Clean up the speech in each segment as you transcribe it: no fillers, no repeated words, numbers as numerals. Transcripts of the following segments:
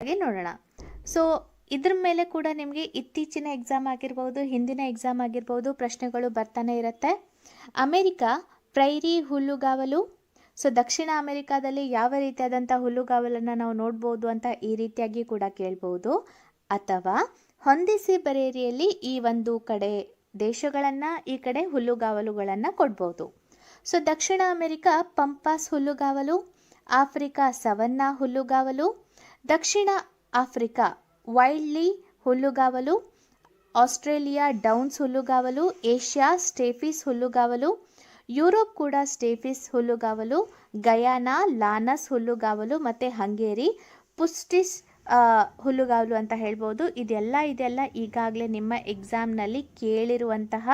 ಹಾಗೆ ನೋಡೋಣ. ಸೊ ಇದ್ರ ಮೇಲೆ ಕೂಡ ನಿಮಗೆ ಇತ್ತೀಚಿನ ಎಕ್ಸಾಮ್ ಆಗಿರ್ಬೋದು, ಹಿಂದಿನ ಎಕ್ಸಾಮ್ ಆಗಿರ್ಬೋದು, ಪ್ರಶ್ನೆಗಳು ಬರ್ತಾನೆ ಇರುತ್ತೆ. ಅಮೆರಿಕಾ ಪ್ರೈರಿ ಹುಲ್ಲುಗಾವಲು. ಸೊ ದಕ್ಷಿಣ ಅಮೆರಿಕಾದಲ್ಲಿ ಯಾವ ರೀತಿಯಾದಂಥ ಹುಲ್ಲುಗಾವಲನ್ನು ನಾವು ನೋಡ್ಬೋದು ಅಂತ ಈ ರೀತಿಯಾಗಿ ಕೂಡ ಕೇಳ್ಬೋದು. ಅಥವಾ ಹೊಂದಿಸಿ ಬರೇರಿಯಲ್ಲಿ ಈ ಒಂದು ಕಡೆ ದೇಶಗಳನ್ನು, ಈ ಕಡೆ ಹುಲ್ಲುಗಾವಲುಗಳನ್ನು ಕೊಡ್ಬೋದು. ಸೊ ದಕ್ಷಿಣ ಅಮೆರಿಕಾ ಪಂಪಾಸ್ ಹುಲ್ಲುಗಾವಲು, ಆಫ್ರಿಕಾ ಸವನ್ನಾ ಹುಲ್ಲುಗಾವಲು, ದಕ್ಷಿಣ ಆಫ್ರಿಕಾ ವೈಲ್ಡ್ಲಿ ಹುಲ್ಲುಗಾವಲು, ಆಸ್ಟ್ರೇಲಿಯಾ ಡೌನ್ಸ್ ಹುಲ್ಲುಗಾವಲು, ಏಷ್ಯಾ ಸ್ಟೇಫಿಸ್ ಹುಲ್ಲುಗಾವಲು, ಯುರೋಪ್ ಕೂಡ ಸ್ಟೇಫಿಸ್ ಹುಲ್ಲುಗಾವಲು, ಗಯಾನಾ ಲಾನಸ್ ಹುಲ್ಲುಗಾವಲು ಮತ್ತು ಹಂಗೇರಿ ಪುಸ್ಟಿಸ್ ಹುಲ್ಲುಗಾವಲು ಅಂತ ಹೇಳ್ಬೋದು. ಇದೆಲ್ಲ ಈಗಾಗಲೇ ನಿಮ್ಮ ಎಕ್ಸಾಮ್ನಲ್ಲಿ ಕೇಳಿರುವಂತಹ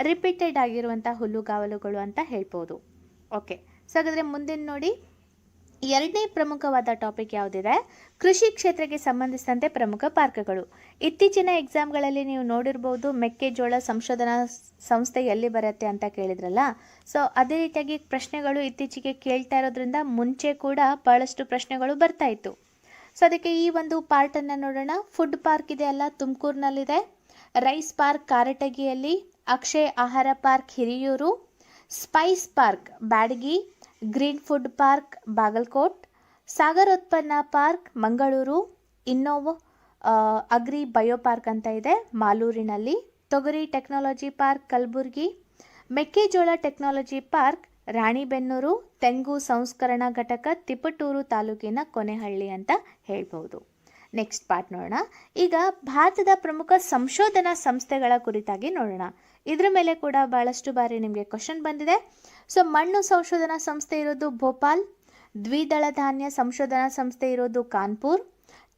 ರಿಪೀಟೆಡ್ ಆಗಿರುವಂತಹ ಹುಲ್ಲುಗಾವಲುಗಳು ಅಂತ ಹೇಳ್ಬೋದು. ಓಕೆ, ಸೊ ಹಾಗಾದರೆ ಮುಂದಿನ ನೋಡಿ, ಎರಡನೇ ಪ್ರಮುಖವಾದ ಟಾಪಿಕ್ ಯಾವುದಿದೆ, ಕೃಷಿ ಕ್ಷೇತ್ರಕ್ಕೆ ಸಂಬಂಧಿಸಿದಂತೆ ಪ್ರಮುಖ ಪಾರ್ಕ್ಗಳು. ಇತ್ತೀಚಿನ ಎಕ್ಸಾಮ್ಗಳಲ್ಲಿ ನೀವು ನೋಡಿರ್ಬೋದು, ಮೆಕ್ಕೆಜೋಳ ಸಂಶೋಧನಾ ಸಂಸ್ಥೆ ಎಲ್ಲಿ ಬರುತ್ತೆ ಅಂತ ಕೇಳಿದ್ರಲ್ಲ. ಸೊ ಅದೇ ರೀತಿಯಾಗಿ ಪ್ರಶ್ನೆಗಳು ಇತ್ತೀಚೆಗೆ ಕೇಳ್ತಾ ಇರೋದ್ರಿಂದ ಮುಂಚೆ ಕೂಡ ಬಹಳಷ್ಟು ಪ್ರಶ್ನೆಗಳು ಬರ್ತಾ ಇತ್ತು. ಸೊ ಅದಕ್ಕೆ ಈ ಒಂದು ಪಾರ್ಟನ್ನು ನೋಡೋಣ. ಫುಡ್ ಪಾರ್ಕ್ ಇದೆ ಅಲ್ಲ, ತುಮಕೂರಿನಲ್ಲಿದೆ. ರೈಸ್ ಪಾರ್ಕ್ ಕಾರಟಗಿಯಲ್ಲಿ, ಅಕ್ಷಯ್ ಆಹಾರ park Hiriyur, spice park Byadgi, green food park Bagalkot, ಸಾಗರೋತ್ಪನ್ನ park Mangaluru, Innov agri bio park ಅಂತ ಇದೆ ಮಾಲೂರಿನಲ್ಲಿ, ತೊಗರಿ ಟೆಕ್ನಾಲಜಿ ಪಾರ್ಕ್ ಕಲಬುರಗಿ, ಮೆಕ್ಕೆಜೋಳ ಟೆಕ್ನಾಲಜಿ ಪಾರ್ಕ್ ರಾಣಿಬೆನ್ನೂರು, ತೆಂಗು ಸಂಸ್ಕರಣಾ ಘಟಕ ತಿಪಟೂರು ತಾಲೂಕಿನ ಕೊನೆಹಳ್ಳಿ ಅಂತ ಹೇಳ್ಬೋದು. ನೆಕ್ಸ್ಟ್ ಪಾರ್ಟ್ ನೋಡೋಣ. ಈಗ ಭಾರತದ ಪ್ರಮುಖ ಸಂಶೋಧನಾ ಸಂಸ್ಥೆಗಳ ಕುರಿತಾಗಿ ನೋಡೋಣ. ಇದ್ರ ಮೇಲೆ ಕೂಡ ಬಹಳಷ್ಟು ಬಾರಿ ನಿಮಗೆ ಕ್ವಶನ್ ಬಂದಿದೆ. ಸೊ ಮಣ್ಣು ಸಂಶೋಧನಾ ಸಂಸ್ಥೆ ಇರೋದು ಭೋಪಾಲ್, ದ್ವಿದಳ ಧಾನ್ಯ ಸಂಶೋಧನಾ ಸಂಸ್ಥೆ ಇರೋದು ಕಾನ್ಪುರ್,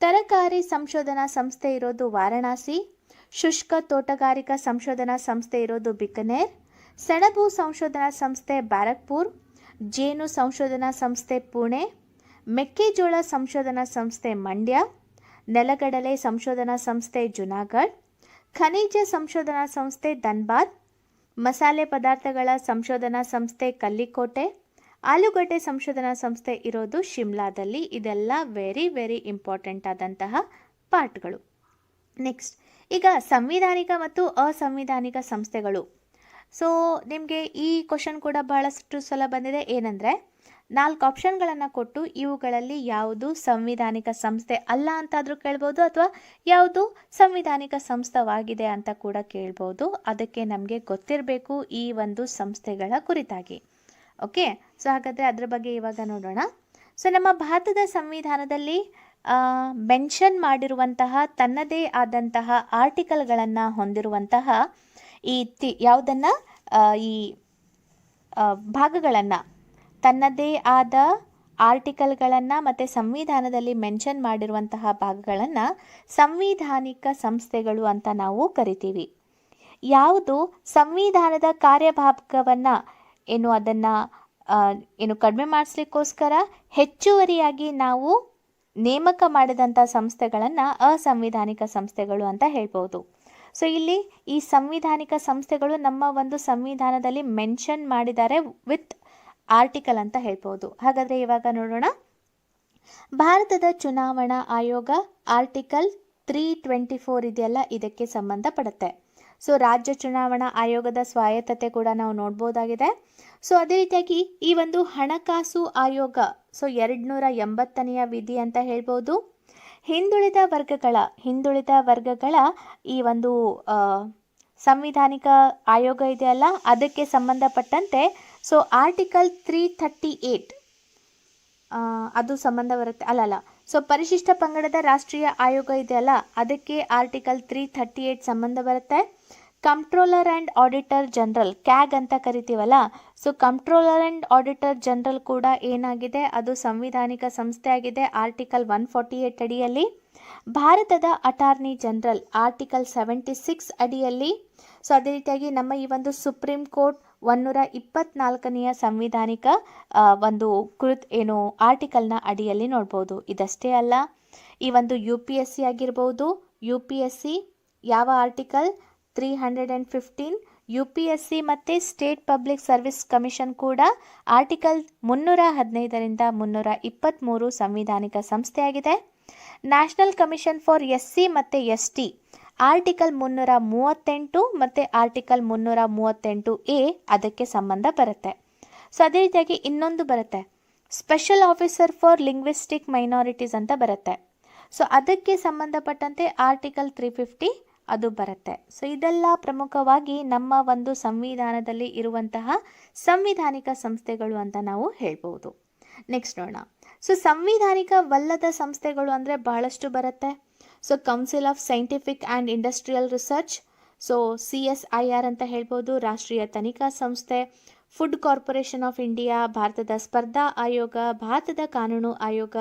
ತರಕಾರಿ ಸಂಶೋಧನಾ ಸಂಸ್ಥೆ ಇರೋದು ವಾರಣಾಸಿ, ಶುಷ್ಕ ತೋಟಗಾರಿಕಾ ಸಂಶೋಧನಾ ಸಂಸ್ಥೆ ಇರೋದು ಬಿಕನೇರ್, ಸೆಣಬು ಸಂಶೋಧನಾ ಸಂಸ್ಥೆ ಬ್ಯಾರಕ್ಪುರ್, ಜೇನು ಸಂಶೋಧನಾ ಸಂಸ್ಥೆ ಪುಣೆ, ಮೆಕ್ಕೆಜೋಳ ಸಂಶೋಧನಾ ಸಂಸ್ಥೆ ಮಂಡ್ಯ, ನೆಲಗಡಲೆ ಸಂಶೋಧನಾ ಸಂಸ್ಥೆ ಜುನಾಗಢ್, ಖನಿಜ ಸಂಶೋಧನಾ ಸಂಸ್ಥೆ ಧನ್ಬಾದ್, ಮಸಾಲೆ ಪದಾರ್ಥಗಳ ಸಂಶೋಧನಾ ಸಂಸ್ಥೆ ಕಲ್ಲಿಕೋಟೆ, ಆಲೂಗಡ್ಡೆ ಸಂಶೋಧನಾ ಸಂಸ್ಥೆ ಇರೋದು ಶಿಮ್ಲಾದಲ್ಲಿ. ಇದೆಲ್ಲ ವೆರಿ ವೆರಿ ಇಂಪಾರ್ಟೆಂಟ್ ಆದಂತಹ ಪಾರ್ಟ್ಗಳು. ನೆಕ್ಸ್ಟ್, ಈಗ ಸಂವಿಧಾನಿಕ ಮತ್ತು ಅಸಂವಿಧಾನಿಕ ಸಂಸ್ಥೆಗಳು. ಸೊ ನಿಮಗೆ ಈ ಕ್ವಶನ್ ಕೂಡ ಬಹಳಷ್ಟು ಸಲ ಬಂದಿದೆ. ಏನಂದರೆ 4 ಆಪ್ಷನ್ಗಳನ್ನು ಕೊಟ್ಟು ಇವುಗಳಲ್ಲಿ ಯಾವುದು ಸಂವಿಧಾನಿಕ ಸಂಸ್ಥೆ ಅಲ್ಲ ಅಂತಾದರೂ ಕೇಳ್ಬೋದು, ಅಥವಾ ಯಾವುದು ಸಂವಿಧಾನಿಕ ಸಂಸ್ಥೆವಾಗಿದೆ ಅಂತ ಕೂಡ ಕೇಳ್ಬೋದು. ಅದಕ್ಕೆ ನಮಗೆ ಗೊತ್ತಿರಬೇಕು ಈ ಒಂದು ಸಂಸ್ಥೆಗಳ ಕುರಿತಾಗಿ. ಓಕೆ, ಸೊ ಹಾಗಾದರೆ ಅದ್ರ ಬಗ್ಗೆ ಇವಾಗ ನೋಡೋಣ. ಸೊ ನಮ್ಮ ಭಾರತದ ಸಂವಿಧಾನದಲ್ಲಿ ಮೆನ್ಷನ್ ಮಾಡಿರುವಂತಹ ತನ್ನದೇ ಆದಂತಹ ಆರ್ಟಿಕಲ್ಗಳನ್ನು ಹೊಂದಿರುವಂತಹ ಯಾವುದನ್ನು ಈ ಭಾಗಗಳನ್ನು, ತನ್ನದೇ ಆದ ಆರ್ಟಿಕಲ್ಗಳನ್ನು ಮತ್ತು ಸಂವಿಧಾನದಲ್ಲಿ ಮೆನ್ಷನ್ ಮಾಡಿರುವಂತಹ ಭಾಗಗಳನ್ನು ಸಂವಿಧಾನಿಕ ಸಂಸ್ಥೆಗಳು ಅಂತ ನಾವು ಕರಿತೀವಿ. ಯಾವುದು ಸಂವಿಧಾನದ ಕಾರ್ಯಭಾಗವನ್ನು ಅದನ್ನು ಕಡಿಮೆ ಮಾಡಿಸ್ಲಿಕ್ಕೋಸ್ಕರ ಹೆಚ್ಚುವರಿಯಾಗಿ ನಾವು ನೇಮಕ ಮಾಡಿದಂಥ ಸಂಸ್ಥೆಗಳನ್ನು ಅಸಂವಿಧಾನಿಕ ಸಂಸ್ಥೆಗಳು ಅಂತ ಹೇಳ್ಬೋದು. ಸೊ ಇಲ್ಲಿ ಈ ಸಂವಿಧಾನಿಕ ಸಂಸ್ಥೆಗಳು ನಮ್ಮ ಒಂದು ಸಂವಿಧಾನದಲ್ಲಿ ಮೆನ್ಷನ್ ಮಾಡಿದ್ದಾರೆ ವಿತ್ ಆರ್ಟಿಕಲ್ ಅಂತ ಹೇಳ್ಬೋದು. ಹಾಗಾದರೆ ಇವಾಗ ನೋಡೋಣ. ಭಾರತದ ಚುನಾವಣಾ ಆಯೋಗ ಆರ್ಟಿಕಲ್ 324 ಇದೆಯಲ್ಲ, ಇದಕ್ಕೆ ಸಂಬಂಧಪಡುತ್ತೆ. ಸೊ ರಾಜ್ಯ ಚುನಾವಣಾ ಆಯೋಗದ ಸ್ವಾಯತ್ತತೆ ಕೂಡ ನಾವು ನೋಡ್ಬೋದಾಗಿದೆ. ಸೊ ಅದೇ ರೀತಿಯಾಗಿ ಈ ಒಂದು ಹಣಕಾಸು ಆಯೋಗ, ಸೊ 280ನೆಯ ವಿಧಿ ಅಂತ ಹೇಳ್ಬೋದು. ಹಿಂದುಳಿದ ವರ್ಗಗಳ ಈ ಒಂದು ಸಂವಿಧಾನಿಕ ಆಯೋಗ ಇದೆಯಲ್ಲ, ಅದಕ್ಕೆ ಸಂಬಂಧಪಟ್ಟಂತೆ ಸೊ ಆರ್ಟಿಕಲ್ 338 ಅದು ಸಂಬಂಧ ಬರುತ್ತೆ. ಅಲ್ಲಲ್ಲ, ಸೊ ಪರಿಶಿಷ್ಟ ಪಂಗಡದ ರಾಷ್ಟ್ರೀಯ ಆಯೋಗ ಇದೆಯಲ್ಲ, ಅದಕ್ಕೆ ಆರ್ಟಿಕಲ್ 338 ಸಂಬಂಧ ಬರುತ್ತೆ. Controller and auditor general, CAG ಅಂತ ಕರಿತೀವಲ್ಲ, so controller and auditor general ಕೂಡ ಏನಾಗಿದೆ, ಅದು ಸಂವಿಧಾನಿಕ ಸಂಸ್ಥೆ ಆಗಿದೆ ಆರ್ಟಿಕಲ್ 148 ಅಡಿಯಲ್ಲಿ. ಭಾರತದ ಅಟಾರ್ನಿ ಜನರಲ್ ಆರ್ಟಿಕಲ್ 76 ಅಡಿಯಲ್ಲಿ. ಸೊ ಅದೇ ರೀತಿಯಾಗಿ ನಮ್ಮ ಈ ಒಂದು ಸುಪ್ರೀಂ ಕೋರ್ಟ್ 124ನೆಯ ಸಂವಿಧಾನಿಕ ಒಂದು ಆರ್ಟಿಕಲ್ನ ಅಡಿಯಲ್ಲಿ ನೋಡ್ಬೋದು. ಇದಷ್ಟೇ ಅಲ್ಲ, ಈ ಒಂದು UPSC ಆಗಿರ್ಬೋದು, UPSC ಯಾವ ಆರ್ಟಿಕಲ್ 315, UPSC ಮತ್ತು ಸ್ಟೇಟ್ ಪಬ್ಲಿಕ್ ಸರ್ವಿಸ್ ಕಮಿಷನ್ ಕೂಡ ಆರ್ಟಿಕಲ್ 315ರಿಂದ 323 ಸಂವಿಧಾನಿಕ ಸಂಸ್ಥೆಯಾಗಿದೆ. ನ್ಯಾಷನಲ್ ಕಮಿಷನ್ ಫಾರ್ SC ಮತ್ತು ST ಆರ್ಟಿಕಲ್ 338 ಮತ್ತು ಆರ್ಟಿಕಲ್ 338A ಅದಕ್ಕೆ ಸಂಬಂಧ ಬರುತ್ತೆ. ಸೊ ಅದೇ ರೀತಿಯಾಗಿ ಇನ್ನೊಂದು ಬರುತ್ತೆ, special officer for linguistic minorities ಅಂತ ಬರುತ್ತೆ. ಸೊ ಅದಕ್ಕೆ ಸಂಬಂಧಪಟ್ಟಂತೆ ಆರ್ಟಿಕಲ್ 350 ಅದು ಬರುತ್ತೆ. ಸೊ ಇದೆಲ್ಲ ಪ್ರಮುಖವಾಗಿ ನಮ್ಮ ಒಂದು ಸಂವಿಧಾನದಲ್ಲಿ ಇರುವಂತಹ ಸಂವಿಧಾನಿಕ ಸಂಸ್ಥೆಗಳು ಅಂತ ನಾವು ಹೇಳ್ಬೋದು. ನೆಕ್ಸ್ಟ್ ನೋಡೋಣ. ಸೊ ಸಂವಿಧಾನಿಕವಲ್ಲದ ಸಂಸ್ಥೆಗಳು ಅಂದರೆ ಬಹಳಷ್ಟು ಬರುತ್ತೆ. So council of scientific and industrial research, so CSIR ಅಂತ ಹೇಳ್ಬೋದು, ರಾಷ್ಟ್ರೀಯ ತನಿಖಾ ಸಂಸ್ಥೆ, ಫುಡ್ ಕಾರ್ಪೊರೇಷನ್ ಆಫ್ ಇಂಡಿಯಾ, ಭಾರತದ ಸ್ಪರ್ಧಾ ಆಯೋಗ, ಭಾರತದ ಕಾನೂನು ಆಯೋಗ,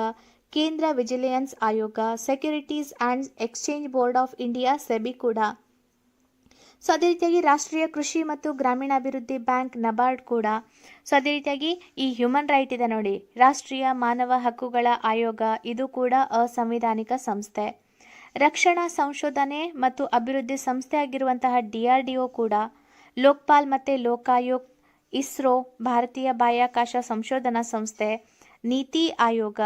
ಕೇಂದ್ರ ವಿಜಿಲೆನ್ಸ್ ಆಯೋಗ, securities and exchange board of India SEBI ಕೂಡ. ಸೊ ಅದೇ ರೀತಿಯಾಗಿ ರಾಷ್ಟ್ರೀಯ ಕೃಷಿ ಮತ್ತು ಗ್ರಾಮೀಣಾಭಿವೃದ್ಧಿ ಬ್ಯಾಂಕ್ ನಬಾರ್ಡ್ ಕೂಡ. ಸೊ ಅದೇ ರೀತಿಯಾಗಿ ಈ ಹ್ಯೂಮನ್ ರೈಟ್ ಇದೆ ನೋಡಿ, ರಾಷ್ಟ್ರೀಯ ಮಾನವ ಹಕ್ಕುಗಳ ಆಯೋಗ, ಇದು ಕೂಡ ಅಸಂವಿಧಾನಿಕ ಸಂಸ್ಥೆ. ರಕ್ಷಣಾ ಸಂಶೋಧನೆ ಮತ್ತು ಅಭಿವೃದ್ಧಿ ಸಂಸ್ಥೆ ಆಗಿರುವಂತಹ DRDO ಕೂಡ, ಲೋಕ್ಪಾಲ್ ಮತ್ತು ಲೋಕಾಯುಕ್ತ, ಇಸ್ರೋ, ಭಾರತೀಯ ಬಾಹ್ಯಾಕಾಶ ಸಂಶೋಧನಾ ಸಂಸ್ಥೆ, NITI Aayog,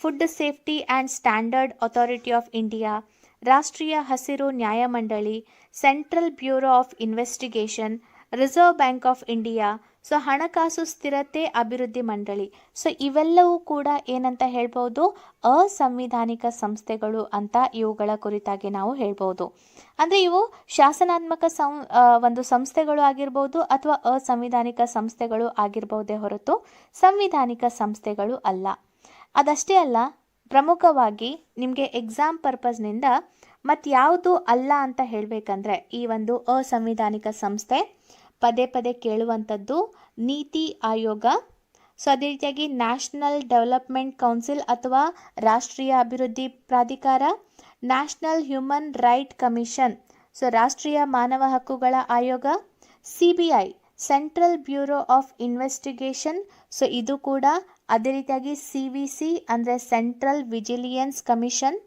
food safety and standard authority of India, ರಾಷ್ಟ್ರೀಯ ಹಸಿರು ನ್ಯಾಯಮಂಡಳಿ, central bureau of investigation, reserve bank of India, so ಹಣಕಾಸು ಸ್ಥಿರತೆ ಅಭಿವೃದ್ಧಿ ಮಂಡಳಿ. ಸೊ ಇವೆಲ್ಲವೂ ಕೂಡ ಏನಂತ ಹೇಳ್ಬೋದು, ಅಸಂವಿಧಾನಿಕ ಸಂಸ್ಥೆಗಳು ಅಂತ ಇವುಗಳ ಕುರಿತಾಗಿ ನಾವು ಹೇಳ್ಬೋದು. ಅಂದರೆ ಇವು ಶಾಸನಾತ್ಮಕ ಒಂದು ಸಂಸ್ಥೆಗಳು ಆಗಿರ್ಬೋದು ಅಥವಾ ಅಸಂವಿಧಾನಿಕ ಸಂಸ್ಥೆಗಳು ಆಗಿರ್ಬೋದೇ ಹೊರತು ಸಂವಿಧಾನಿಕ ಸಂಸ್ಥೆಗಳು ಅಲ್ಲ. ಅದಷ್ಟೇ ಅಲ್ಲ, ಪ್ರಮುಖವಾಗಿ ನಿಮಗೆ ಎಕ್ಸಾಮ್ ಪರ್ಪಸ್ನಿಂದ ಮತ್ತು ಯಾವುದು ಅಲ್ಲ ಅಂತ ಹೇಳಬೇಕಂದ್ರೆ ಈ ಒಂದು ಅಸಂವಿಧಾನಿಕ ಸಂಸ್ಥೆ ಪದೇ ಪದೇ ಕೇಳುವಂಥದ್ದು ನೀತಿ ಆಯೋಗ. ಸೊ ಅದೇ ರೀತಿಯಾಗಿ ನ್ಯಾಷನಲ್ ಡೆವಲಪ್ಮೆಂಟ್ ಕೌನ್ಸಿಲ್ ಅಥವಾ ರಾಷ್ಟ್ರೀಯ ಅಭಿವೃದ್ಧಿ ಪ್ರಾಧಿಕಾರ, national human right commission, so ರಾಷ್ಟ್ರೀಯ ಮಾನವ ಹಕ್ಕುಗಳ ಆಯೋಗ, CBI central bureau of investigation, so ಇದು ಕೂಡ. ಅದೇ ರೀತಿಯಾಗಿ CVC ಅಂದರೆ ಸೆಂಟ್ರಲ್ ವಿಜಿಲಿಯನ್ಸ್ ಕಮಿಷನ್,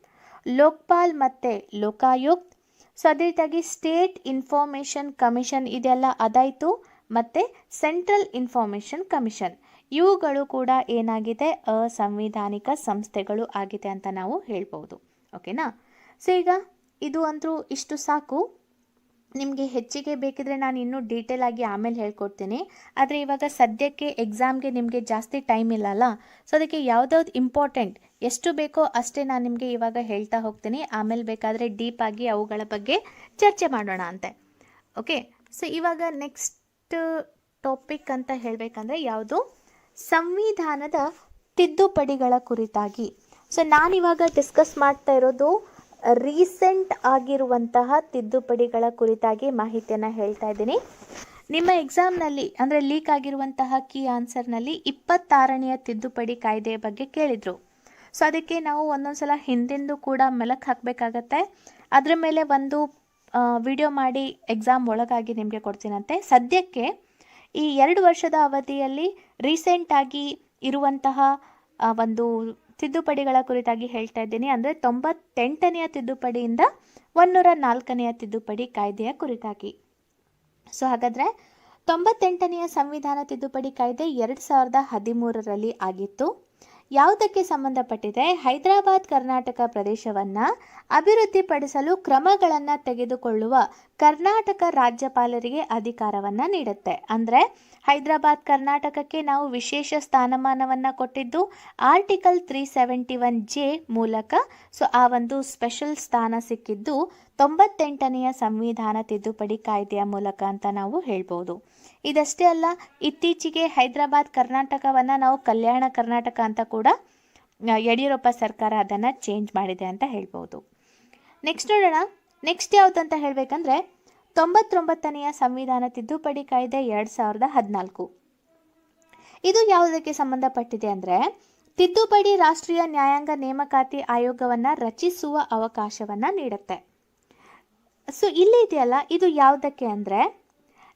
ಲೋಕ್ಪಾಲ್ ಮತ್ತು ಲೋಕಾಯುಕ್ತ. ಸೊ ಅದೇ ರೀತಿಯಾಗಿ ಸ್ಟೇಟ್ ಇನ್ಫಾರ್ಮೇಷನ್ ಕಮಿಷನ್ ಇದೆಲ್ಲ ಅದಾಯಿತು, ಮತ್ತು ಸೆಂಟ್ರಲ್ ಇನ್ಫಾರ್ಮೇಷನ್ ಕಮಿಷನ್, ಇವುಗಳು ಕೂಡ ಏನಾಗಿದೆ, ಅಸಂವಿಧಾನಿಕ ಸಂಸ್ಥೆಗಳು ಆಗಿದೆ ಅಂತ ನಾವು ಹೇಳ್ಬೋದು. ಓಕೆನಾ. ಸೊ ಈಗ ಇದು ಅಂತೂ ಇಷ್ಟು ಸಾಕು. ನಿಮಗೆ ಹೆಚ್ಚಿಗೆ ಬೇಕಿದ್ರೆ ನಾನು ಇನ್ನೂ ಡೀಟೇಲ್ ಆಗಿ ಆಮೇಲೆ ಹೇಳ್ಕೊಡ್ತೀನಿ. ಆದರೆ ಇವಾಗ ಸದ್ಯಕ್ಕೆ ಎಕ್ಸಾಮ್ಗೆ ನಿಮಗೆ ಜಾಸ್ತಿ ಟೈಮ್ ಇಲ್ಲಲ್ಲ, ಸೊ ಅದಕ್ಕೆ ಯಾವುದಾವ್ದು ಇಂಪಾರ್ಟೆಂಟ್ ಎಷ್ಟು ಬೇಕೋ ಅಷ್ಟೇ ನಾನು ನಿಮಗೆ ಇವಾಗ ಹೇಳ್ತಾ ಹೋಗ್ತೀನಿ. ಆಮೇಲೆ ಬೇಕಾದರೆ ಡೀಪ್ ಆಗಿ ಅವುಗಳ ಬಗ್ಗೆ ಚರ್ಚೆ ಮಾಡೋಣ ಅಂತೆ. ಓಕೆ. ಸೊ ಇವಾಗ ನೆಕ್ಸ್ಟ್ ಟಾಪಿಕ್ ಅಂತ ಹೇಳಬೇಕಂದ್ರೆ ಯಾವುದು, ಸಂವಿಧಾನದ ತಿದ್ದುಪಡಿಗಳ ಕುರಿತಾಗಿ. ಸೊ ನಾನಿವಾಗ ಡಿಸ್ಕಸ್ ಮಾಡ್ತಾ ಇರೋದು ರೀಸೆಂಟ್ ಆಗಿರುವಂತಹ ತಿದ್ದುಪಡಿಗಳ ಕುರಿತಾಗಿ ಮಾಹಿತಿಯನ್ನು ಹೇಳ್ತಾ ಇದ್ದೀನಿ. ನಿಮ್ಮ ಎಕ್ಸಾಮ್ನಲ್ಲಿ ಅಂದರೆ ಲೀಕ್ ಆಗಿರುವಂತಹ ಕೀ ಆನ್ಸರ್ನಲ್ಲಿ 26ನೇ ತಿದ್ದುಪಡಿ ಕಾಯ್ದೆಯ ಬಗ್ಗೆ ಕೇಳಿದರು. ಸೊ ಅದಕ್ಕೆ ನಾವು ಒಂದೊಂದು ಸಲ ಹಿಂದಿಂದು ಕೂಡ ಮೆಲಕ್ ಹಾಕಬೇಕಾಗತ್ತೆ. ಅದರ ಮೇಲೆ ಒಂದು ವಿಡಿಯೋ ಮಾಡಿ ಎಕ್ಸಾಮ್ ಒಳಗಾಗಿ ನಿಮಗೆ ಕೊಡ್ತೀನಂತೆ. ಸದ್ಯಕ್ಕೆ ಈ 2 ವರ್ಷದ ಅವಧಿಯಲ್ಲಿ ರೀಸೆಂಟಾಗಿ ಇರುವಂತಹ ಒಂದು ತಿದ್ದುಪಡಿಗಳ ಕುರಿತಾಗಿ ಹೇಳ್ತಾ ಇದ್ದೀನಿ. ಅಂದರೆ 98ನೇ ತಿದ್ದುಪಡಿಯಿಂದ 104ನೇ ತಿದ್ದುಪಡಿ ಕಾಯ್ದೆಯ ಕುರಿತಾಗಿ. ಸೊ ಹಾಗಾದರೆ 98ನೇ ಸಂವಿಧಾನ ತಿದ್ದುಪಡಿ ಕಾಯ್ದೆ 2013ರಲ್ಲಿ ಆಗಿತ್ತು. ಯಾವುದಕ್ಕೆ ಸಂಬಂಧಪಟ್ಟಿದೆ, ಹೈದರಾಬಾದ್ ಕರ್ನಾಟಕ ಪ್ರದೇಶವನ್ನು ಅಭಿವೃದ್ಧಿಪಡಿಸಲು ಕ್ರಮಗಳನ್ನು ತೆಗೆದುಕೊಳ್ಳುವ ಕರ್ನಾಟಕ ರಾಜ್ಯಪಾಲರಿಗೆ ಅಧಿಕಾರವನ್ನು ನೀಡುತ್ತೆ. ಅಂದರೆ ಹೈದರಾಬಾದ್ ಕರ್ನಾಟಕಕ್ಕೆ ನಾವು ವಿಶೇಷ ಸ್ಥಾನಮಾನವನ್ನು ಕೊಟ್ಟಿದ್ದು ಆರ್ಟಿಕಲ್ 371J ಮೂಲಕ. ಸೊ ಆ ಒಂದು ಸ್ಪೆಷಲ್ ಸ್ಥಾನ ಸಿಕ್ಕಿದ್ದು 98ನೇ ಸಂವಿಧಾನ ತಿದ್ದುಪಡಿ ಕಾಯ್ದೆಯ ಮೂಲಕ ಅಂತ ನಾವು ಹೇಳ್ಬೋದು. ಇದಷ್ಟೇ ಅಲ್ಲ, ಇತ್ತೀಚೆಗೆ ಹೈದರಾಬಾದ್ ಕರ್ನಾಟಕವನ್ನು ನಾವು ಕಲ್ಯಾಣ ಕರ್ನಾಟಕ ಅಂತ ಕೂಡ ಯಡಿಯೂರಪ್ಪ ಸರ್ಕಾರ ಅದನ್ನು ಚೇಂಜ್ ಮಾಡಿದೆ ಅಂತ ಹೇಳ್ಬೋದು. ನೆಕ್ಸ್ಟ್ ನೋಡೋಣ. ನೆಕ್ಸ್ಟ್ ಯಾವುದಂತ ಹೇಳಬೇಕಂದ್ರೆ 99ನೇ ಸಂವಿಧಾನ ತಿದ್ದುಪಡಿ ಕಾಯ್ದೆ 2014. ಇದು ಯಾವುದಕ್ಕೆ ಸಂಬಂಧಪಟ್ಟಿದೆ ಅಂದರೆ ತಿದ್ದುಪಡಿ ರಾಷ್ಟ್ರೀಯ ನ್ಯಾಯಾಂಗ ನೇಮಕಾತಿ ಆಯೋಗವನ್ನು ರಚಿಸುವ ಅವಕಾಶವನ್ನು ನೀಡುತ್ತೆ. ಸೊ ಇಲ್ಲಿ ಇದೆಯಲ್ಲ, ಇದು ಯಾವುದಕ್ಕೆ ಅಂದರೆ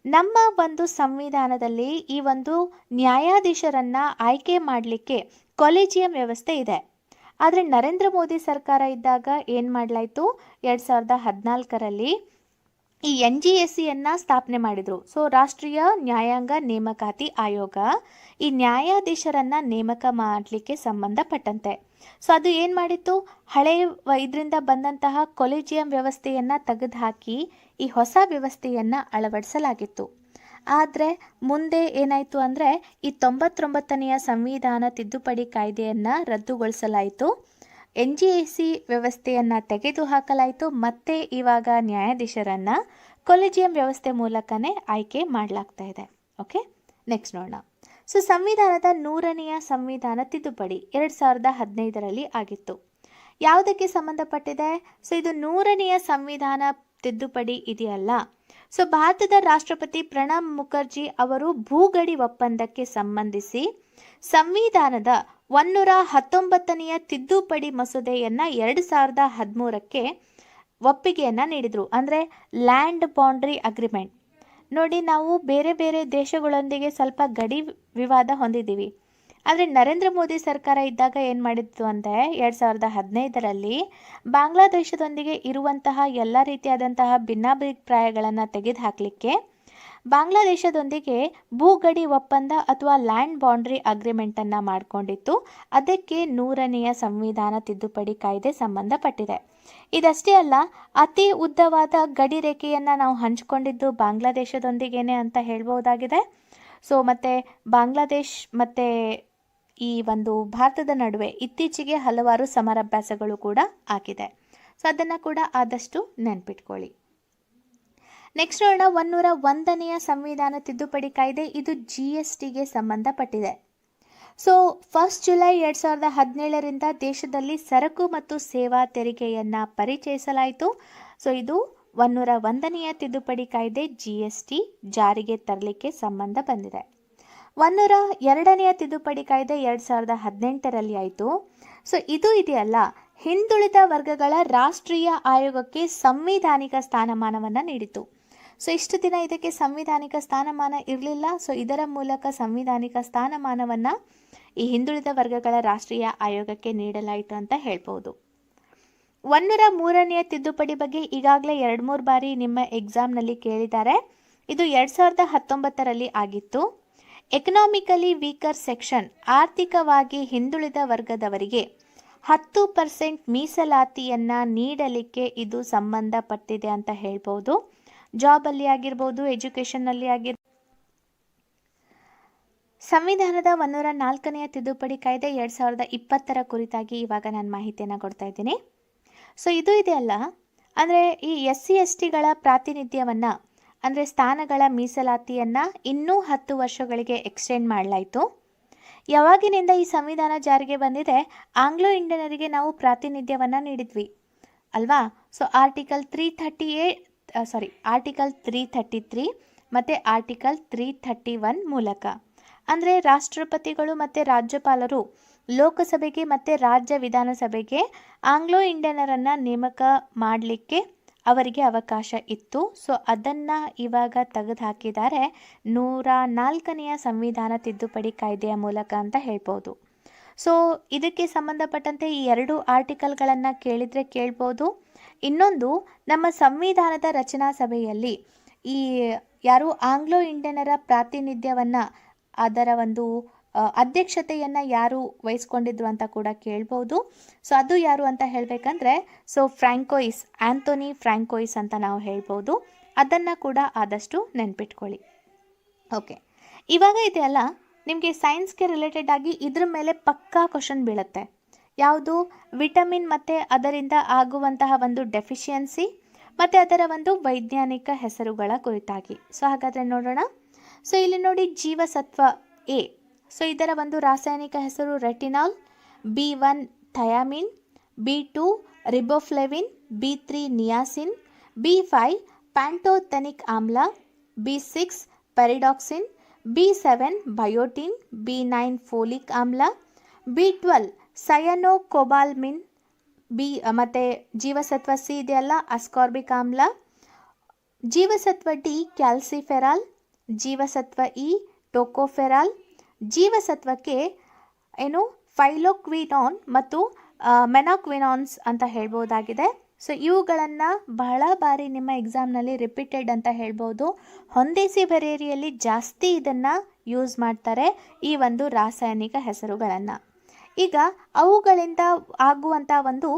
ನಮ್ಮ ಒಂದು ಸಂವಿಧಾನದಲ್ಲಿ ಈ ಒಂದು ನ್ಯಾಯಾಧೀಶರನ್ನು ಆಯ್ಕೆ ಮಾಡಲಿಕ್ಕೆ ಕಾಲೇಜಿಯಂ ವ್ಯವಸ್ಥೆ ಇದೆ. ಆದರೆ ನರೇಂದ್ರ ಮೋದಿ ಸರ್ಕಾರ ಇದ್ದಾಗ ಏನು ಮಾಡಲಾಯಿತು, 2014ರಲ್ಲಿ ಈ NGSCಯನ್ನು ಸ್ಥಾಪನೆ ಮಾಡಿದರು. ಸೊ ರಾಷ್ಟ್ರೀಯ ನ್ಯಾಯಾಂಗ ನೇಮಕಾತಿ ಆಯೋಗ ಈ ನ್ಯಾಯಾಧೀಶರನ್ನು ನೇಮಕ ಮಾಡಲಿಕ್ಕೆ ಸಂಬಂಧಪಟ್ಟಂತೆ. ಸೊ ಅದು ಏನು ಮಾಡಿತ್ತು, ಇದರಿಂದ ಬಂದಂತಹ ಕೊಲಿಜಿಯಂ ವ್ಯವಸ್ಥೆಯನ್ನು ತೆಗೆದುಹಾಕಿ ಈ ಹೊಸ ವ್ಯವಸ್ಥೆಯನ್ನು ಅಳವಡಿಸಲಾಗಿತ್ತು. ಆದರೆ ಮುಂದೆ ಏನಾಯಿತು ಅಂದರೆ ಈ 99ನೆಯ ಸಂವಿಧಾನ ತಿದ್ದುಪಡಿ ಕಾಯ್ದೆಯನ್ನು ರದ್ದುಗೊಳಿಸಲಾಯಿತು. NGAC ವ್ಯವಸ್ಥೆಯನ್ನು ತೆಗೆದುಹಾಕಲಾಯಿತು. ಮತ್ತೆ ಇವಾಗ ನ್ಯಾಯಾಧೀಶರನ್ನು ಕೊಲಿಜಿಯಂ ವ್ಯವಸ್ಥೆ ಮೂಲಕನೇ ಆಯ್ಕೆ ಮಾಡಲಾಗ್ತಾ ಇದೆ. ಓಕೆ, ನೆಕ್ಸ್ಟ್ ನೋಡೋಣ. ಸೊ ಸಂವಿಧಾನದ 100ನೆಯ ಸಂವಿಧಾನ ತಿದ್ದುಪಡಿ 2015ರಲ್ಲಿ ಆಗಿತ್ತು. ಯಾವುದಕ್ಕೆ ಸಂಬಂಧಪಟ್ಟಿದೆ? ಸೊ ಇದು 100ನೆಯ ಸಂವಿಧಾನ ತಿದ್ದುಪಡಿ ಇದೆಯಲ್ಲ, ಸೊ ಭಾರತದ ರಾಷ್ಟ್ರಪತಿ ಪ್ರಣಬ್ ಮುಖರ್ಜಿ ಅವರು ಭೂಗಡಿ ಒಪ್ಪಂದಕ್ಕೆ ಸಂಬಂಧಿಸಿ ಸಂವಿಧಾನದ 119ನೆಯ ತಿದ್ದುಪಡಿ ಮಸೂದೆಯನ್ನು 2013ಕ್ಕೆ ಒಪ್ಪಿಗೆಯನ್ನು ನೀಡಿದರು. ಅಂದರೆ ಲ್ಯಾಂಡ್ ಬೌಂಡ್ರಿ ಅಗ್ರಿಮೆಂಟ್. ನೋಡಿ, ನಾವು ಬೇರೆ ಬೇರೆ ದೇಶಗಳೊಂದಿಗೆ ಸ್ವಲ್ಪ ಗಡಿ ವಿವಾದ ಹೊಂದಿದ್ದೀವಿ. ಆದರೆ ನರೇಂದ್ರ ಮೋದಿ ಸರ್ಕಾರ ಇದ್ದಾಗ ಏನು ಮಾಡಿತ್ತು ಅಂದರೆ 2015ರಲ್ಲಿ ಬಾಂಗ್ಲಾದೇಶದೊಂದಿಗೆ ಇರುವಂತಹ ಎಲ್ಲ ರೀತಿಯಾದಂತಹ ಭಿನ್ನಾಭಿಪ್ರಾಯಗಳನ್ನು ತೆಗೆದುಹಾಕಲಿಕ್ಕೆ ಬಾಂಗ್ಲಾದೇಶದೊಂದಿಗೆ ಭೂಗಡಿ ಒಪ್ಪಂದ ಅಥವಾ ಲ್ಯಾಂಡ್ ಬೌಂಡ್ರಿ ಅಗ್ರಿಮೆಂಟನ್ನು ಮಾಡಿಕೊಂಡಿತ್ತು. ಅದಕ್ಕೆ 100ನೆಯ ಸಂವಿಧಾನ ತಿದ್ದುಪಡಿ ಕಾಯ್ದೆ ಸಂಬಂಧಪಟ್ಟಿದೆ. ಇದಷ್ಟೇ ಅಲ್ಲ, ಅತಿ ಉದ್ದವಾದ ಗಡಿ ರೇಖೆಯನ್ನು ನಾವು ಹಂಚಿಕೊಂಡಿದ್ದು ಬಾಂಗ್ಲಾದೇಶದೊಂದಿಗೇನೆ ಅಂತ ಹೇಳ್ಬೋದಾಗಿದೆ. ಸೊ ಮತ್ತು ಬಾಂಗ್ಲಾದೇಶ್ ಮತ್ತು ಈ ಒಂದು ಭಾರತದ ನಡುವೆ ಇತ್ತೀಚೆಗೆ ಹಲವಾರು ಸಮರಾಭ್ಯಾಸಗಳು ಕೂಡ ಆಗಿದೆ. ಸೊ ಅದನ್ನು ಕೂಡ ಆದಷ್ಟು ನೆನ್ಪಿಟ್ಕೊಳ್ಳಿ. ನೆಕ್ಸ್ಟ್ ನೋಡೋಣ, 101ನೆಯ ಸಂವಿಧಾನ ತಿದ್ದುಪಡಿ ಕಾಯ್ದೆ. ಇದು GSTಗೆ ಸಂಬಂಧಪಟ್ಟಿದೆ. ಸೊ 1 ಜುಲೈ 2017ರಿಂದ ದೇಶದಲ್ಲಿ ಸರಕು ಮತ್ತು ಸೇವಾ ತೆರಿಗೆಯನ್ನು ಪರಿಚಯಿಸಲಾಯಿತು. ಸೊ ಇದು 101ನೆಯ ತಿದ್ದುಪಡಿ ಕಾಯ್ದೆ GST ಜಾರಿಗೆ ತರಲಿಕ್ಕೆ ಸಂಬಂಧ ಬಂದಿದೆ. 102ನೆಯ ತಿದ್ದುಪಡಿ ಕಾಯ್ದೆ 2018ರಲ್ಲಿ ಆಯಿತು. ಸೊ ಇದು ಇದೆಯಲ್ಲ, ಹಿಂದುಳಿದ ವರ್ಗಗಳ ರಾಷ್ಟ್ರೀಯ ಆಯೋಗಕ್ಕೆ ಸಂವಿಧಾನಿಕ ಸ್ಥಾನಮಾನವನ್ನು ನೀಡಿತು. ಸೊ ಇಷ್ಟು ದಿನ ಇದಕ್ಕೆ ಸಂವಿಧಾನಿಕ ಸ್ಥಾನಮಾನ ಇರಲಿಲ್ಲ. ಸೊ ಇದರ ಮೂಲಕ ಸಂವಿಧಾನಿಕ ಸ್ಥಾನಮಾನವನ್ನು ಈ ಹಿಂದುಳಿದ ವರ್ಗಗಳ ರಾಷ್ಟ್ರೀಯ ಆಯೋಗಕ್ಕೆ ನೀಡಲಾಯಿತು ಅಂತ ಹೇಳ್ಬೋದು. 103ನೆಯ ತಿದ್ದುಪಡಿ ಬಗ್ಗೆ ಈಗಾಗಲೇ 2-3 ಬಾರಿ ನಿಮ್ಮ ಎಕ್ಸಾಮ್ನಲ್ಲಿ ಕೇಳಿದ್ದಾರೆ. ಇದು 2019ರಲ್ಲಿ ಆಗಿತ್ತು. ಎಕನಾಮಿಕಲಿ ವೀಕರ್ ಸೆಕ್ಷನ್, ಆರ್ಥಿಕವಾಗಿ ಹಿಂದುಳಿದ ವರ್ಗದವರಿಗೆ 10% ಮೀಸಲಾತಿಯನ್ನು ನೀಡಲಿಕ್ಕೆ ಇದು ಸಂಬಂಧಪಟ್ಟಿದೆ ಅಂತ ಹೇಳ್ಬೋದು. ಜಾಬಲ್ಲಿ ಆಗಿರ್ಬೋದು, ಎಜುಕೇಷನ್ನಲ್ಲಿ ಆಗಿರ್ಬೋದು. ಸಂವಿಧಾನದ 104ನೆಯ ತಿದ್ದುಪಡಿ ಕಾಯ್ದೆ 2020ರ ಕುರಿತಾಗಿ ಇವಾಗ ನಾನು ಮಾಹಿತಿಯನ್ನು ಕೊಡ್ತಾ ಇದ್ದೀನಿ. ಸೊ ಇದು ಇದೆಯಲ್ಲ, ಅಂದರೆ ಈ SC/STಗಳ ಪ್ರಾತಿನಿಧ್ಯವನ್ನು ಅಂದರೆ ಸ್ಥಾನಗಳ ಮೀಸಲಾತಿಯನ್ನು ಇನ್ನೂ 10 ವರ್ಷಗಳಿಗೆ ಎಕ್ಸ್ಟೆಂಡ್ ಮಾಡಲಾಯಿತು. ಯಾವಾಗಿನಿಂದ ಈ ಸಂವಿಧಾನ ಜಾರಿಗೆ ಬಂದಿದೆ? ಆಂಗ್ಲೋ ಇಂಡಿಯನರಿಗೆ ನಾವು ಪ್ರಾತಿನಿಧ್ಯವನ್ನು ನೀಡಿದ್ವಿ ಅಲ್ವಾ? ಸೊ ಆರ್ಟಿಕಲ್ 333 ಮತ್ತು ಆರ್ಟಿಕಲ್ 331 ಮೂಲಕ. ಅಂದರೆ ರಾಷ್ಟ್ರಪತಿಗಳು ಮತ್ತು ರಾಜ್ಯಪಾಲರು ಲೋಕಸಭೆಗೆ ಮತ್ತು ರಾಜ್ಯ ವಿಧಾನಸಭೆಗೆ ಆಂಗ್ಲೋ ಇಂಡಿಯನರನ್ನು ನೇಮಕ ಮಾಡಲಿಕ್ಕೆ ಅವರಿಗೆ ಅವಕಾಶ ಇತ್ತು. ಸೊ ಅದನ್ನು ಇವಾಗ ತೆಗೆದುಹಾಕಿದ್ದಾರೆ 104ನೆಯ ಸಂವಿಧಾನ ತಿದ್ದುಪಡಿ ಕಾಯ್ದೆಯ ಮೂಲಕ ಅಂತ ಹೇಳ್ಬೋದು. ಸೊ ಇದಕ್ಕೆ ಸಂಬಂಧಪಟ್ಟಂತೆ ಈ 2 ಆರ್ಟಿಕಲ್ಗಳನ್ನು ಕೇಳಿದರೆ ಕೇಳ್ಬೋದು. ಇನ್ನೊಂದು, ನಮ್ಮ ಸಂವಿಧಾನದ ರಚನಾ ಸಭೆಯಲ್ಲಿ ಈ ಯಾರು ಆಂಗ್ಲೋ ಇಂಡಿಯನರ ಪ್ರಾತಿನಿಧ್ಯವನ್ನು ಅದರ ಒಂದು ಅಧ್ಯಕ್ಷತೆಯನ್ನು ಯಾರು ವಹಿಸ್ಕೊಂಡಿದ್ರು ಅಂತ ಕೂಡ ಕೇಳ್ಬೋದು. ಸೊ ಅದು ಯಾರು ಅಂತ ಹೇಳಬೇಕಂದ್ರೆ ಆಂಥೋನಿ ಫ್ರಾಂಕೋಯಿಸ್ ಅಂತ ನಾವು ಹೇಳ್ಬೋದು. ಅದನ್ನು ಕೂಡ ಆದಷ್ಟು ನೆನ್ಪಿಟ್ಕೊಳ್ಳಿ. ಓಕೆ, ಇವಾಗ ಇದೆಯಲ್ಲ, ನಿಮಗೆ ಸೈನ್ಸ್ಗೆ ರಿಲೇಟೆಡ್ ಆಗಿ ಇದ್ರ ಮೇಲೆ ಪಕ್ಕಾ ಕ್ವಶನ್ ಬೀಳುತ್ತೆ. ಯಾವುದು? ವಿಟಮಿನ್ ಮತ್ತು ಅದರಿಂದ ಆಗುವಂತಹ ಒಂದು ಡೆಫಿಷಿಯನ್ಸಿ ಮತ್ತು ಅದರ ಒಂದು ವೈಜ್ಞಾನಿಕ ಹೆಸರುಗಳ ಕುರಿತಾಗಿ. ಸೊ ಹಾಗಾದರೆ ನೋಡೋಣ. ಸೊ ಇಲ್ಲಿ ನೋಡಿ, ಜೀವಸತ್ವ A. ಸೊ ಇದರ ಒಂದು ರಾಸಾಯನಿಕ ಹೆಸರು retinol. B1 thiamine, B2 ರಿಬೋಫ್ಲೆವಿನ್, B3 niacin, B5 ಪ್ಯಾಂಟೋಥೆನಿಕ್ ಆಮ್ಲ, B6 ಪೆರಿಡಾಕ್ಸಿನ್, B7 biotin, B9 folic ಆಮ್ಲ, B12 ಸಯನೋಕೊಬಾಲ್ಮಿನ್, ಮತ್ತು ಜೀವಸತ್ವ C ಇದೆಯಲ್ಲ, ಅಸ್ಕಾರ್ಬಿಕ್ ಆಮ್ಲ, ಜೀವಸತ್ವ D ಕ್ಯಾಲ್ಸಿಫೆರಾಲ್, ಜೀವಸತ್ವ E ಟೋಕೋಫೆರಾಲ್, ಜೀವಸತ್ವಕ್ಕೆ ಫೈಲೋಕ್ವಿನಾನ್ ಮತ್ತು ಮೆನಾಕ್ವಿನಾನ್ಸ್ ಅಂತ ಹೇಳ್ಬೋದಾಗಿದೆ. ಸೊ ಇವುಗಳನ್ನು ಬಹಳ ಬಾರಿ ನಿಮ್ಮ ಎಕ್ಸಾಮ್ನಲ್ಲಿ ರಿಪೀಟೆಡ್ ಅಂತ ಹೇಳ್ಬೋದು. ಹೊಂದಿಸಿ ಬರೆಯರಿಯಲ್ಲಿ ಜಾಸ್ತಿ ಇದನ್ನು ಯೂಸ್ ಮಾಡ್ತಾರೆ, ಈ ಒಂದು ರಾಸಾಯನಿಕ ಹೆಸರುಗಳನ್ನು. ಈಗ ಅವುಗಳಿಂದ ಆಗುವಂಥ ಒಂದು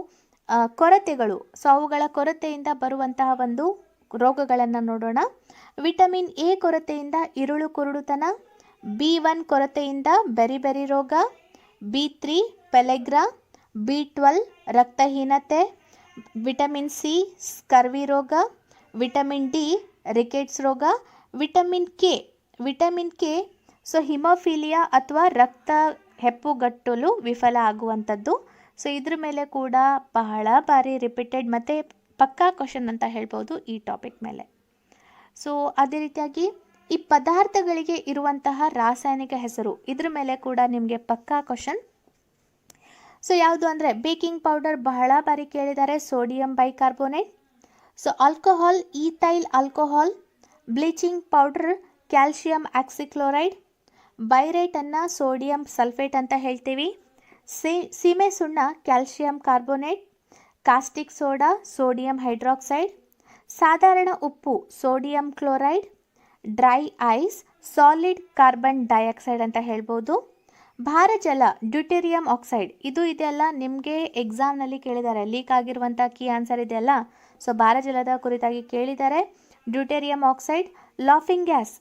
ಕೊರತೆಗಳು, ಸೊ ಅವುಗಳ ಕೊರತೆಯಿಂದ ಬರುವಂತಹ ಒಂದು ರೋಗಗಳನ್ನು ನೋಡೋಣ. ವಿಟಮಿನ್ ಎ ಕೊರತೆಯಿಂದ ಇರುಳು ಕುರುಡುತನ, B1 ಕೊರತೆಯಿಂದ ಬೆರಿಬೆರಿ ರೋಗ, B3 ಪೆಲೆಗ್ರಾ, B12 ರಕ್ತಹೀನತೆ, ವಿಟಮಿನ್ ಸಿ ಸ್ಕರ್ವಿ ರೋಗ, ವಿಟಮಿನ್ ಡಿ ರಿಕೆಟ್ಸ್ ರೋಗ, ವಿಟಮಿನ್ ಕೆ ಸೊ ಹಿಮೋಫಿಲಿಯಾ ಅಥವಾ ರಕ್ತ ಹೆಪ್ಪುಗಟ್ಟಲು ವಿಫಲ ಆಗುವಂಥದ್ದು. ಸೊ ಇದ್ರ ಮೇಲೆ ಕೂಡ ಬಹಳ ಬಾರಿ ರಿಪೀಟೆಡ್ ಮತ್ತು ಪಕ್ಕಾ ಕ್ವಶನ್ ಅಂತ ಹೇಳ್ಬೋದು ಈ ಟಾಪಿಕ್ ಮೇಲೆ. ಸೊ ಅದೇ ರೀತಿಯಾಗಿ ಈ ಪದಾರ್ಥಗಳಿಗೆ ಇರುವಂತಹ ರಾಸಾಯನಿಕ ಹೆಸರು, ಇದ್ರ ಮೇಲೆ ಕೂಡ ನಿಮಗೆ ಪಕ್ಕಾ ಕ್ವಶನ್. ಸೊ ಯಾವುದು ಅಂದರೆ ಬೇಕಿಂಗ್ ಪೌಡರ್ ಬಹಳ ಬಾರಿ ಕೇಳಿದ್ದಾರೆ, sodium bicarbonate. So alcohol ethyl alcohol, bleaching powder calcium oxychloride, ಬೈರೇಟನ್ನು ಸೋಡಿಯಂ ಸಲ್ಫೇಟ್ ಅಂತ ಹೇಳ್ತೀವಿ, ಸೀಮೆ ಸುಣ್ಣ calcium carbonate, caustic soda sodium hydroxide, ಸಾಧಾರಣ ಉಪ್ಪು sodium chloride, dry ice solid carbon dioxide ಅಂತ ಹೇಳ್ಬೋದು, ಭಾರಜಲ ಡ್ಯೂಟೇರಿಯಂ ಆಕ್ಸೈಡ್. ಇದು ಇದೆಲ್ಲ ನಿಮಗೆ ಎಕ್ಸಾಮ್ನಲ್ಲಿ ಕೇಳಿದ್ದಾರೆ, ಲೀಕ್ ಆಗಿರುವಂಥ ಕೀ ಆನ್ಸರ್ ಇದೆಯಲ್ಲ. ಸೊ ಭಾರಜಲದ ಕುರಿತಾಗಿ ಕೇಳಿದ್ದಾರೆ. Deuterium oxide, laughing gas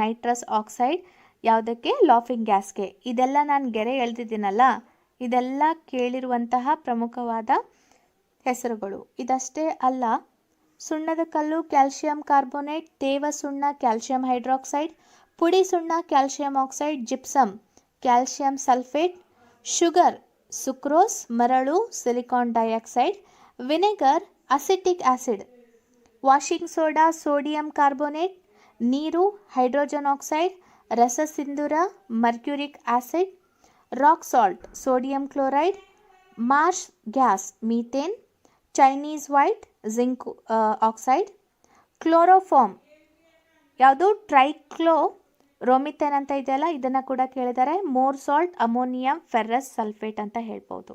nitrous oxide ಯಾವುದಕ್ಕೆ? ಲಾಫಿಂಗ್ ಗ್ಯಾಸ್ಗೆ. ಇದೆಲ್ಲ ನಾನು ಗೆರೆ ಎಳೆದಿದ್ದೀನಲ್ಲ, ಇದೆಲ್ಲ ಕೇಳಿರುವಂತಹ ಪ್ರಮುಖವಾದ ಹೆಸರುಗಳು. ಇದಷ್ಟೇ ಅಲ್ಲ, ಸುಣ್ಣದ ಕಲ್ಲು ಕ್ಯಾಲ್ಶಿಯಂ ಕಾರ್ಬೋನೇಟ್, ತೇವ ಸುಣ್ಣ ಕ್ಯಾಲ್ಶಿಯಂ ಹೈಡ್ರಾಕ್ಸೈಡ್, ಪುಡಿ ಸುಣ್ಣ calcium oxide, gypsum calcium sulphate, sugar sucrose ಮರಳು silicon dioxide, vinegar acetic acid, washing soda sodium carbonate, ನೀರು ಹೈಡ್ರೋಜನ್ ಆಕ್ಸೈಡ್, ರಸಸಿಂಧೂರ mercuric acid, rock salt sodium chloride, marsh gas methane, Chinese white zinc oxide, chloroform ಯಾವುದು? Trichloromethane ಅಂತ ಇದೆಯಲ್ಲ, ಇದನ್ನು ಕೂಡ ಕೇಳಿದ್ದಾರೆ. Mohr salt ammonium ferrous sulphate ಅಂತ ಹೇಳ್ಬೋದು.